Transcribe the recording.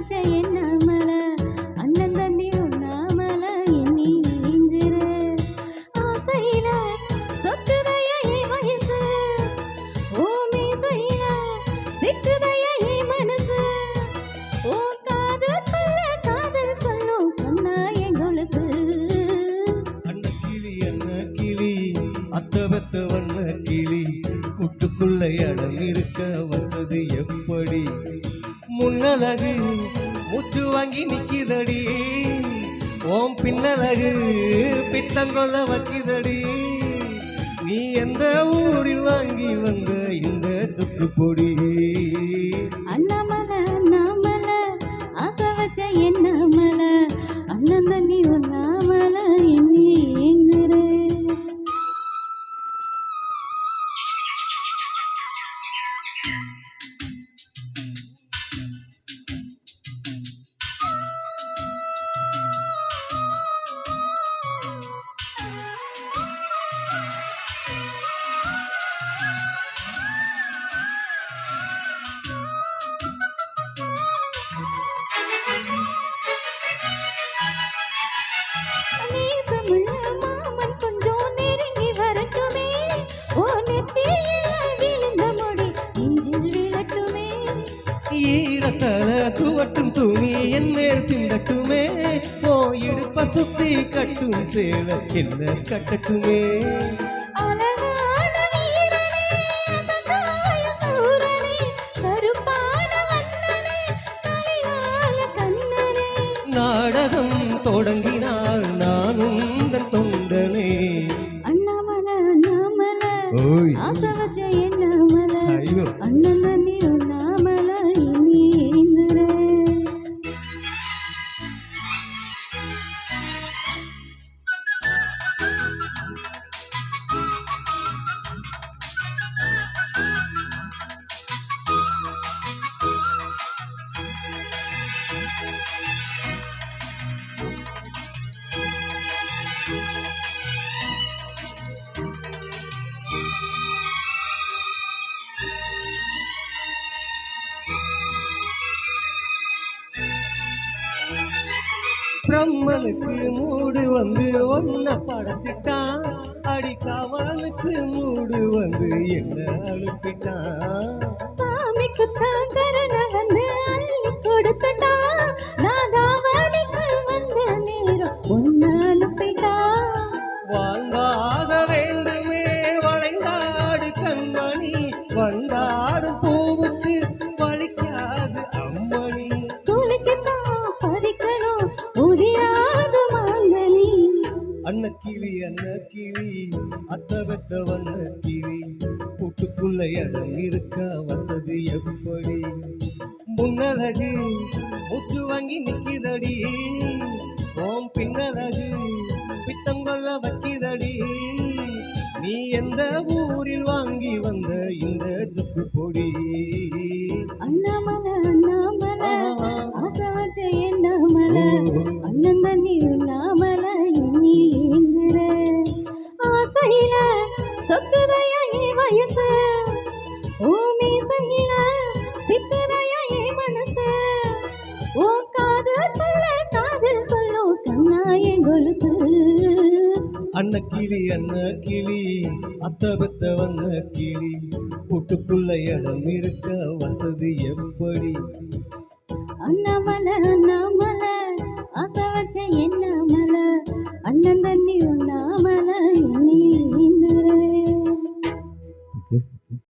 வச்ச என்ன மல அண்ணன் தண்ணி உண்ணாமல எண்ணி ஏங்குற ஆசையில சொத்துதைய வயசு ஓ மீசையில சிக்குதைய மனசு ஓ காதுக்குள்ள காதல் சொல்லும் கண்ணா என் கொலுசு அன்ன கிளி அத்த பெத்த வண்ண கிளி கூட்டுக்குள்ள இடம் இருக்க வசதி எப்படி முன்னழகு முச்சு வாங்கி நிக்கிதடி ஓம் பின்னழகு பித்தங்கொள்ள வைக்குதடி நீ எந்த ஊரில் வாங்கி வந்த இந்த சுக்கு பொடி அண்ணாமல அண்ணாமல ஆசை வச்ச என்ன மல அண்ணன் தண்ணி ஒண்ணாமல எண்ணி ஏங்குற நேசமுள்ள மாமன் கொஞ்சம் நெருங்கி வரட்டுமே ஓ நெத்தியில விழுந்த முடி நெஞ்சில் விழட்டுமே ஈரத்தல துவட்டும் துணி என் மேல் சிந்தட்டுமே ஓ இடுப்ப சுத்தி கட்டும் சேல என்ன கட்டட்டுமே அழகான வீரனே அசகாய சூரனே கருப்பான வண்ணனே கலிகால கண்ணனே நாடகம் தொடங்கினால் நானும் தன் தொண்டனே அண்ணாமல அண்ணாமல ஓய் ஆசை வச்ச என்ன மல ஐயோ அண்ணன் தண்ணி உண்ணாமல எண்ணி ஏங்குற பிரம்மனுக்கு மூடு வந்து ஒன்ன படைச்சிட்டான் அடிக்காமனுக்கு மூடு வந்து என்ன அனுப்பிட்டான் சாமிக்கு தான் கருண வந்து அள்ளி கொடுத்துட்டா நாதாவனுக்கு வந்த நேரம் ஒன்னு அனுப்பிட்டா வாங்காத வேண்டுமே வளைந்தாடு கண்மணி வந்தாடும் பூவுக்கு வலிக்காது அம்மணி துளிக்குத்தான் பறிக்கணும் உரியாது மாங்கனி அன்ன கிளி அத்த பெத்த வண்ண கிளி கூட்டுக்குள்ள இடம் இருக்க வசதி எப்படி முன்னழகு முச்சு வாங்கி நிக்கிதடி ஓம் பின்னழகு பித்தங்கொள்ள வைக்கிதடி நீ எந்த ஊரில் வாங்கி வந்த இந்த சுக்கு பொடி அண்ணாமல அண்ணாமல ஆசை வச்ச என்ன மல அண்ணன் தண்ணி உண்ணாமல எண்ணி ஏங்குற ஆசையில சொத்துதைய வயசு ஓ மீசையில சிக்குதைய மனசு ஓ காதுக்குள்ள காதல் சொல்லும் கண்ணா என் கொலுசு அன்ன கிளி அத்த பெத்த வந்த கிளி கூட்டுக்குள்ள இடம் இருக்க வசதி எப்படி அண்ணாமல அண்ணாமல ஆசை வச்ச என்ன மல அண்ணன் தண்ணி உண்ணாமல எண்ணி